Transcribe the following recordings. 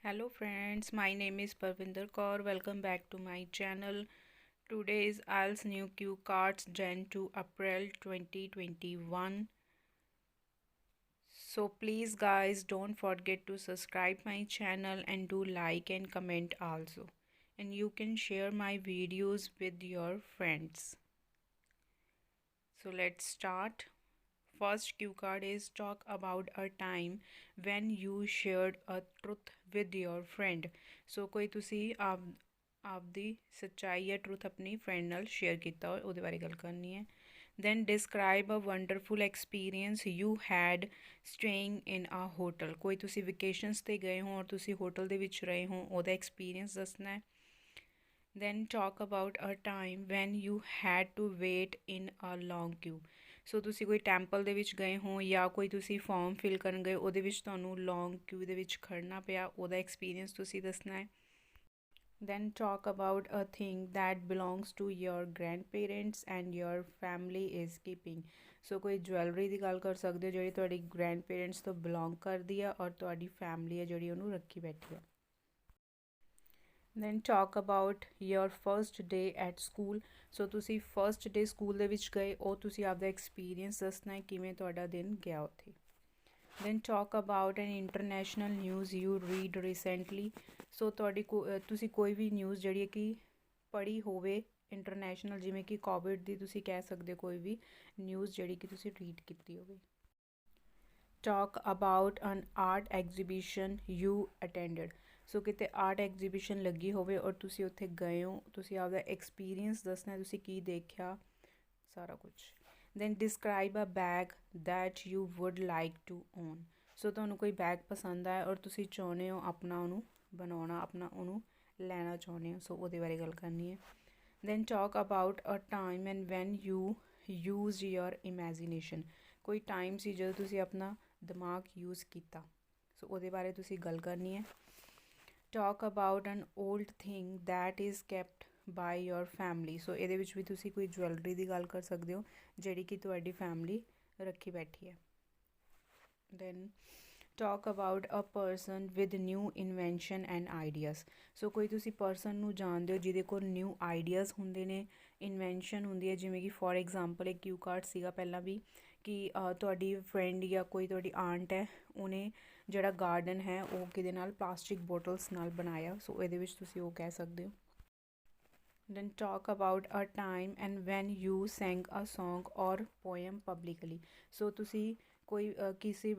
Hello friends, my name is Parvinder Kaur. Welcome back to my channel. Today is IELTS new Q cards Jan to April 2021. So please guys don't forget to subscribe my channel and do like and comment also. And you can share my videos with your friends. So let's start. First cue card is talk about a time when you shared a truth with your friend. So ਕੋਈ ਤੁਸੀਂ ਆਪਦੀ ਸੱਚਾਈ ਜਾਂ truth ਆਪਣੀ friend ਨਾਲ share ਕੀਤਾ ਹੋਏ ਉਹਦੇ ਬਾਰੇ ਗੱਲ ਕਰਨੀ ਹੈ। Then describe a wonderful experience you had staying in a hotel. ਕੋਈ ਤੁਸੀਂ ਵਕੇਸ਼ਨਸ 'ਤੇ ਗਏ ਹੋ ਔਰ ਤੁਸੀਂ ਹੋਟਲ ਦੇ ਵਿੱਚ ਰਹੇ ਹੋ ਉਹਦਾ ਐਕਸਪੀਰੀਅੰਸ ਦੱਸਣਾ ਹੈ। Then talk about a time when you had to wait in a long queue. ਸੋ ਤੁਸੀਂ ਕੋਈ ਟੈਂਪਲ ਦੇ ਵਿੱਚ ਗਏ ਹੋ ਜਾਂ ਕੋਈ ਤੁਸੀਂ ਫਾਰਮ ਫਿਲ ਕਰਨ ਗਏ ਉਹਦੇ ਵਿੱਚ ਤੁਹਾਨੂੰ ਲੌਂਗ ਕਿਊ ਦੇ ਵਿੱਚ ਖੜਨਾ ਪਿਆ ਉਹਦਾ ਐਕਸਪੀਰੀਅੰਸ ਤੁਸੀਂ ਦੱਸਣਾ ਹੈ। Then talk about a thing that belongs to your grandparents and your family is keeping. ਸੋ ਕੋਈ ਜਵੈਲਰੀ ਦੀ ਗੱਲ ਕਰ ਸਕਦੇ ਹੋ ਜਿਹੜੀ ਤੁਹਾਡੀ ਗ੍ਰੈਂਡਪੇਰੈਂਟਸ ਤੋਂ ਬਿਲੋਂਗ ਕਰਦੀ ਆ ਔਰ ਤੁਹਾਡੀ ਫੈਮਿਲੀ ਆ ਜਿਹੜੀ ਉਹਨੂੰ ਰੱਖੀ ਬੈਠੀ ਆ। Then talk about your first day at school. ਸੋ ਤੁਸੀਂ ਫਸਟ ਡੇ ਸਕੂਲ ਦੇ ਵਿੱਚ ਗਏ ਉਹ ਤੁਸੀਂ ਆਪਦਾ ਐਕਸਪੀਰੀਅੰਸ ਦੱਸਣਾ ਹੈ ਕਿਵੇਂ ਤੁਹਾਡਾ ਦਿਨ ਗਿਆ ਉੱਥੇ। Then talk about an international news you read recently. ਸੋ ਤੁਹਾਡੀ ਤੁਸੀਂ ਕੋਈ ਵੀ ਨਿਊਜ਼ ਜਿਹੜੀ ਹੈ ਕਿ ਪੜ੍ਹੀ ਹੋਵੇ ਇੰਟਰਨੈਸ਼ਨਲ ਜਿਵੇਂ ਕਿ ਕੋਵਿਡ ਦੀ ਤੁਸੀਂ ਕਹਿ ਸਕਦੇ ਹੋ ਕੋਈ ਵੀ ਨਿਊਜ਼ ਜਿਹੜੀ ਕਿ ਤੁਸੀਂ ਰੀਡ ਕੀਤੀ ਹੋਵੇ। Talk about an art exhibition you attended. ਸੋ ਕਿਤੇ ਆਰਟ ਐਗਜ਼ੀਬਿਸ਼ਨ ਲੱਗੀ ਹੋਵੇ ਔਰ ਤੁਸੀਂ ਉੱਥੇ ਗਏ ਹੋ ਤੁਸੀਂ ਆਪਦਾ ਐਕਸਪੀਰੀਅੰਸ ਦੱਸਣਾ ਤੁਸੀਂ ਕੀ ਦੇਖਿਆ ਸਾਰਾ ਕੁਛ। Then describe a bag that you would like to own. So ਤੁਹਾਨੂੰ ਕੋਈ ਬੈਗ ਪਸੰਦ ਆਇਆ ਔਰ ਤੁਸੀਂ ਚਾਹੁੰਦੇ ਹੋ ਆਪਣਾ ਉਹਨੂੰ ਬਣਾਉਣਾ ਆਪਣਾ ਉਹਨੂੰ ਲੈਣਾ ਚਾਹੁੰਦੇ ਹੋ ਸੋ ਉਹਦੇ ਬਾਰੇ ਗੱਲ ਕਰਨੀ ਹੈ। Then talk about a time and when you use your imagination. ਕੋਈ ਟਾਈਮ ਸੀ ਜਦੋਂ ਤੁਸੀਂ ਆਪਣਾ ਦਿਮਾਗ ਯੂਜ਼ ਕੀਤਾ ਸੋ ਉਹਦੇ ਬਾਰੇ ਤੁਸੀਂ ਗੱਲ ਕਰਨੀ ਹੈ। Talk about an old thing that is kept by your family. So ਇਹਦੇ ਵਿੱਚ ਵੀ ਤੁਸੀਂ ਕੋਈ ਜਵੈਲਰੀ ਦੀ ਗੱਲ ਕਰ ਸਕਦੇ ਹੋ ਜਿਹੜੀ ਕਿ ਤੁਹਾਡੀ ਫੈਮਿਲੀ ਰੱਖੀ ਬੈਠੀ ਹੈ। Then talk about a person with new invention and ideas. So ਕੋਈ ਤੁਸੀਂ ਪਰਸਨ ਨੂੰ ਜਾਣਦੇ ਹੋ ਜਿਹਦੇ ਕੋਲ ਨਿਊ ਆਈਡੀਆਜ਼ ਹੁੰਦੇ ਨੇ ਇਨਵੈਂਸ਼ਨ ਹੁੰਦੀ ਹੈ ਜਿਵੇਂ ਕਿ ਫੋਰ ਐਗਜ਼ਾਮਪਲ ਇੱਕ ਕਿਊ ਕਾਰਡ ਸੀਗਾ ਪਹਿਲਾਂ ਵੀ ਕਿ ਤੁਹਾਡੀ ਫਰੈਂਡ ਜਾਂ ਕੋਈ ਤੁਹਾਡੀ ਆਂਟ ਹੈ ਉਹਨੇ ਜਿਹੜਾ ਗਾਰਡਨ ਹੈ ਉਹ ਕਿਹਦੇ ਨਾਲ ਪਲਾਸਟਿਕ ਬੋਟਲਸ ਨਾਲ ਬਣਾਇਆ ਸੋ ਇਹਦੇ ਵਿੱਚ ਤੁਸੀਂ ਉਹ ਕਹਿ ਸਕਦੇ ਹੋ। Then talk about a time and when you sang a song or poem publicly. So ਤੁਸੀਂ ਕੋਈ ਕਿਸੇ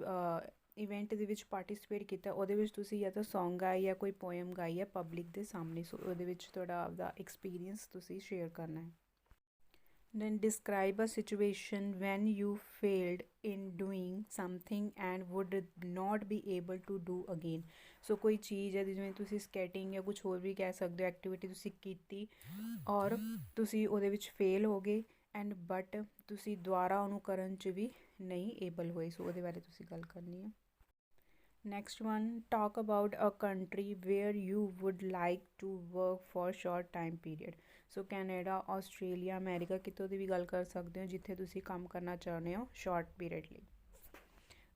ਇਵੈਂਟ ਦੇ ਵਿੱਚ ਪਾਰਟੀਸਪੇਟ ਕੀਤਾ ਉਹਦੇ ਵਿੱਚ ਤੁਸੀਂ ਜਾਂ ਤਾਂ ਸੌਂਗ ਗਾਏ ਜਾਂ ਕੋਈ ਪੋਇਮ ਗਾਈ ਹੈ ਪਬਲਿਕ ਦੇ ਸਾਹਮਣੇ ਸੋ ਉਹਦੇ ਵਿੱਚ ਤੁਹਾਡਾ ਆਪਦਾ ਐਕਸਪੀਰੀਅੰਸ ਤੁਸੀਂ ਸ਼ੇਅਰ ਕਰਨਾ ਹੈ। Then describe a situation when you failed in doing something and would not be able to do again. ਸੋ ਕੋਈ ਚੀਜ਼ ਹੈ ਜਿਵੇਂ ਤੁਸੀਂ ਸਕੇਟਿੰਗ ਜਾਂ ਕੁਝ ਹੋਰ ਵੀ ਕਹਿ ਸਕਦੇ ਹੋ ਐਕਟੀਵਿਟੀ ਤੁਸੀਂ ਕੀਤੀ ਔਰ ਤੁਸੀਂ ਉਹਦੇ ਵਿੱਚ ਫੇਲ ਹੋ ਗਏ ਐਂਡ ਬਟ ਤੁਸੀਂ ਦੁਬਾਰਾ ਉਹਨੂੰ ਕਰਨ 'ਚ ਵੀ ਨਹੀਂ ਏਬਲ ਹੋਏ ਸੋ ਉਹਦੇ ਬਾਰੇ ਤੁਸੀਂ ਗੱਲ ਕਰਨੀ ਹੈ। Next one, talk about a country where you would like to work for short time period. So Canada Australia America ਕਿਤੋਂ ਦੀ ਵੀ ਗੱਲ ਕਰ ਸਕਦੇ ਹੋ ਜਿੱਥੇ ਤੁਸੀਂ ਕੰਮ ਕਰਨਾ ਚਾਹੁੰਦੇ ਹੋ ਸ਼ਾਰਟ ਪੀਰੀਅਡ ਲਈ।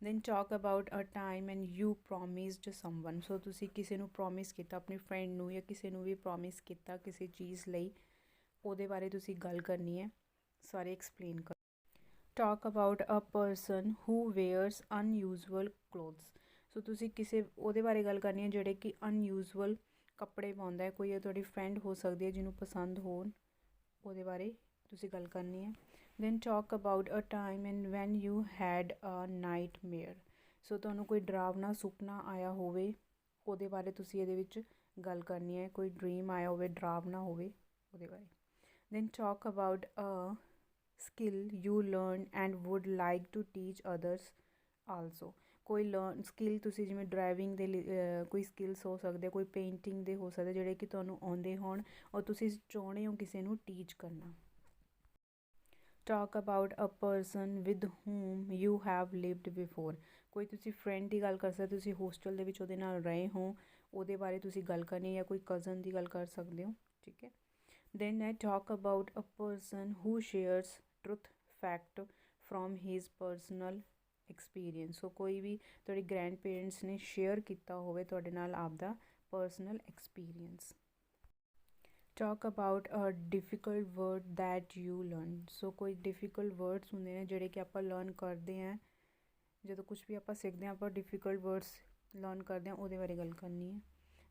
Then talk about a time and you promised someone. So ਤੁਸੀਂ ਕਿਸੇ ਨੂੰ ਪ੍ਰੋਮਿਸ ਕੀਤਾ ਆਪਣੀ ਫਰੈਂਡ ਨੂੰ ਜਾਂ ਕਿਸੇ ਨੂੰ ਵੀ ਪ੍ਰੋਮਿਸ ਕੀਤਾ ਕਿਸੇ ਚੀਜ਼ ਲਈ ਉਹਦੇ ਬਾਰੇ ਤੁਸੀਂ ਗੱਲ ਕਰਨੀ ਹੈ ਸਾਰੇ ਐਕਸਪਲੇਨ ਕਰ। Talk about a person who wears unusual clothes. So ਤੁਸੀਂ ਕਿਸੇ ਉਹਦੇ ਬਾਰੇ ਗੱਲ ਕਰਨੀ ਹੈ ਜਿਹੜੇ ਕਿ ਅਨਯੂਜ਼ੂਅਲ ਕੱਪੜੇ ਪਾਉਂਦਾ ਹੈ ਕੋਈ ਤੁਹਾਡੀ ਫਰੈਂਡ ਹੋ ਸਕਦੀ ਹੈ ਜਿਹਨੂੰ ਪਸੰਦ ਹੋਣ ਉਹਦੇ ਬਾਰੇ ਤੁਸੀਂ ਗੱਲ ਕਰਨੀ ਹੈ। Then talk about a time and when you had a nightmare. So ਤੁਹਾਨੂੰ ਕੋਈ ਡਰਾਵਨਾ ਸੁਪਨਾ ਆਇਆ ਹੋਵੇ ਉਹਦੇ ਬਾਰੇ ਤੁਸੀਂ ਇਹਦੇ ਵਿੱਚ ਗੱਲ ਕਰਨੀ ਹੈ ਕੋਈ ਡਰੀਮ ਆਇਆ ਹੋਵੇ ਡਰਾਵਨਾ ਹੋਵੇ ਉਹਦੇ ਬਾਰੇ। Then talk about a skill you learn and would like to teach others also. ਕੋਈ ਸਕਿੱਲ ਤੁਸੀਂ ਜਿਵੇਂ ਡਰਾਈਵਿੰਗ ਦੇ ਲਈ ਕੋਈ ਸਕਿੱਲਸ ਹੋ ਸਕਦੇ ਕੋਈ ਪੇਂਟਿੰਗ ਦੇ ਹੋ ਸਕਦੇ ਜਿਹੜੇ ਕਿ ਤੁਹਾਨੂੰ ਆਉਂਦੇ ਹੋਣ ਔਰ ਤੁਸੀਂ ਚਾਹੁੰਦੇ ਹੋ ਕਿਸੇ ਨੂੰ ਟੀਚ ਕਰਨਾ। Talk about a person with whom you have lived before. ਕੋਈ ਤੁਸੀਂ ਫਰੈਂਡ ਦੀ ਗੱਲ ਕਰ ਸਕਦੇ ਤੁਸੀਂ ਹੋਸਟਲ ਦੇ ਵਿੱਚ ਉਹਦੇ ਨਾਲ ਰਹੇ ਹੋ ਉਹਦੇ ਬਾਰੇ ਤੁਸੀਂ ਗੱਲ ਕਰਨੀ ਜਾਂ ਕੋਈ ਕਜ਼ਨ ਦੀ ਗੱਲ ਕਰ ਸਕਦੇ ਹੋ ਠੀਕ ਹੈ। Then I talk about a person who shares truth fact from his personal experience. So ਕੋਈ ਵੀ ਤੁਹਾਡੇ ਗ੍ਰੈਂਡ ਪੇਰੈਂਟਸ ਨੇ ਸ਼ੇਅਰ ਕੀਤਾ ਹੋਵੇ ਤੁਹਾਡੇ ਨਾਲ ਆਪਦਾ personal experience. Talk about a difficult word that you learn. So ਕੋਈ ਡਿਫਿਕਲਟ ਵਰਡਸ ਹੁੰਦੇ ਨੇ ਜਿਹੜੇ ਕਿ ਆਪਾਂ ਲਰਨ ਕਰਦੇ ਹਾਂ, ਜਦੋਂ ਕੁਛ ਵੀ ਆਪਾਂ ਸਿੱਖਦੇ ਹਾਂ ਆਪਾਂ ਡਿਫਿਕਲਟ ਵਰਡਸ ਲਰਨ ਕਰਦੇ ਹਾਂ, ਉਹਦੇ ਬਾਰੇ ਗੱਲ ਕਰਨੀ ਹੈ।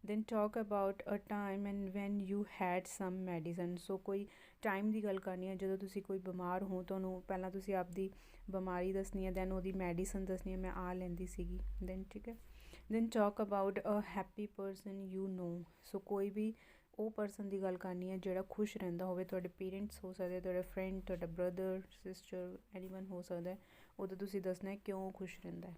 Then talk about a time and when you had some medicine. So ਕੋਈ ਟਾਈਮ ਦੀ ਗੱਲ ਕਰਨੀ ਹੈ ਜਦੋਂ ਤੁਸੀਂ ਕੋਈ ਬਿਮਾਰ ਹੋ, ਤੁਹਾਨੂੰ ਪਹਿਲਾਂ ਤੁਸੀਂ ਆਪਦੀ ਬਿਮਾਰੀ ਦੱਸਣੀ ਹੈ, ਦੈਨ ਉਹਦੀ ਮੈਡੀਸਨ ਦੱਸਣੀ ਹੈ, ਮੈਂ ਆ ਲੈਂਦੀ ਸੀਗੀ, ਦੈਨ ਠੀਕ ਹੈ। Then talk about a happy person you know. So ਕੋਈ ਵੀ ਉਹ ਪਰਸਨ ਦੀ ਗੱਲ ਕਰਨੀ ਹੈ ਜਿਹੜਾ ਖੁਸ਼ ਰਹਿੰਦਾ ਹੋਵੇ, ਤੁਹਾਡੇ ਪੇਰੈਂਟਸ ਹੋ ਸਕਦੇ, ਤੁਹਾਡਾ ਫਰੈਂਡ, ਤੁਹਾਡਾ ਬ੍ਰਦਰ ਸਿਸਟਰ, ਐਨੀਵਨ ਹੋ ਸਕਦਾ, ਉਦੋਂ ਤੁਸੀਂ ਦੱਸਣਾ ਕਿਉਂ ਉਹ ਖੁਸ਼ ਰਹਿੰਦਾ ਹੈ।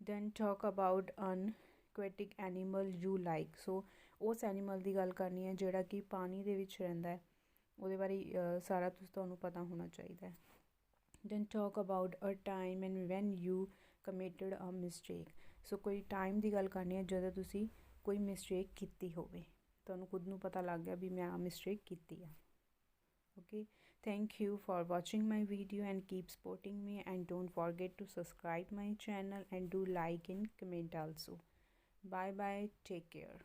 Then talk about an aquatic animal you like. So ਉਸ ਐਨੀਮਲ ਦੀ ਗੱਲ ਕਰਨੀ ਹੈ ਜਿਹੜਾ ਕਿ ਪਾਣੀ ਦੇ ਵਿੱਚ ਰਹਿੰਦਾ ਹੈ, ਉਹਦੇ ਬਾਰੇ ਸਾਰਾ ਤੁਹਾਨੂੰ ਪਤਾ ਹੋਣਾ ਚਾਹੀਦਾ ਹੈ। Then talk about a time and when you committed a mistake. So ਕੋਈ ਟਾਈਮ ਦੀ ਗੱਲ ਕਰਨੀ ਹੈ ਜਦੋਂ ਤੁਸੀਂ ਕੋਈ ਮਿਸਟੇਕ ਕੀਤੀ ਹੋਵੇ, ਤੁਹਾਨੂੰ ਖੁਦ ਨੂੰ ਪਤਾ ਲੱਗ ਗਿਆ ਵੀ ਮੈਂ ਆ ਮਿਸਟੇਕ ਕੀਤੀ ਆ। Okay, thank you for watching my video and keep supporting me, and don't forget to subscribe my channel and do like and comment also. Bye bye, take care.